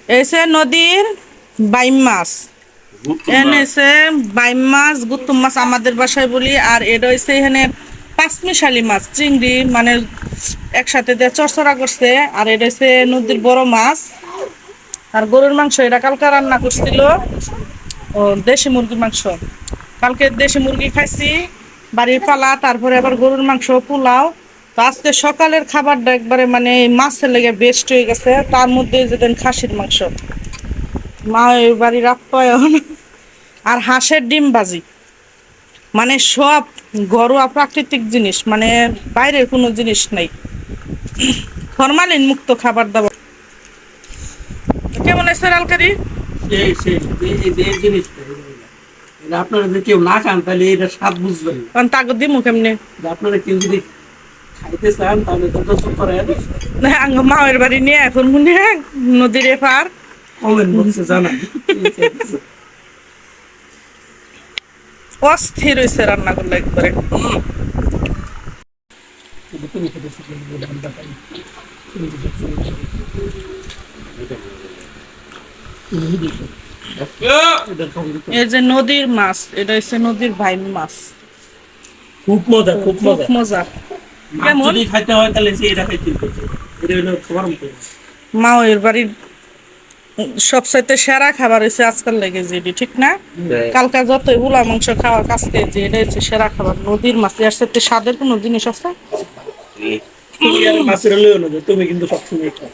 এসে নদীর বাইম মাছ, এনেছে বাইম মাছ, গুতুম মাছ আমাদের বাসায় বলি। আর এটা হচ্ছে এখানে পাঁচমিশালি মাছ, চিংড়ি মানে একসাথে দিয়ে চরচড়া করছে। আর এটা হচ্ছে নদীর বড় মাছ। আর গরুর মাংস এটা কালকে রান্না করছিল, ও দেশি মুরগির মাংস। কালকে দেশি মুরগি খাইছি বাড়ির পালা, তারপরে আবার গরুর মাংস, পোলাও। তো আজকে সকালের খাবারটা একবারে মানে মাছের লেগে বেস্ট হয়ে গেছে। তার মধ্যে যেতেন খাসির মাংস, মা ওই বাড়ির আপ্যায়ন। আর হাঁসের ডিম ভাজি, মানে সব ঘরোয়া প্রাকৃতিক জিনিস, মানে বাইরের কোনো জিনিস নাই, ফরমালিন মুক্ত খাবার দাবার। কেমন আছে আলকারি? আপনারা যদি কেউ না খান তাহলে এটা স্বাদ বুঝবেন না। কারণ তাকে দিমু কেমনে? আপনারা কেউ যদি খাইতে চান তাহলে তো দর্শক করেন, মায়ের বাড়ি নিয়ে এখন মনে হয় নদীর এপার কমেন্ট বক্সে জানান। অস্থির হয়েছে রান্না করলে একবারে। এই যে নদীর মাছ, এটা হচ্ছে নদীর বাইম মাছ, খুব মজা, খুব খুব মজা। মজা। মাছ কেমন? যদি খাইতে হয় তাহলে এটা খাইতে হবে। এটা হলো খাবার মতো। মায়ের বাড়ির সবচাইতে সেরা খাবার হয়েছে আজকাল লেগে যেটি, ঠিক না? কালকা যত উলা মাংস খাওয়ার কাছতে যে এটা হচ্ছে সেরা খাবার, নদীর মাছ। এর সাথে স্বাদের কোনো জিনিস আছে? তুমি আর মাছের হলেও না, তুমি কিন্তু সবসময় খাও।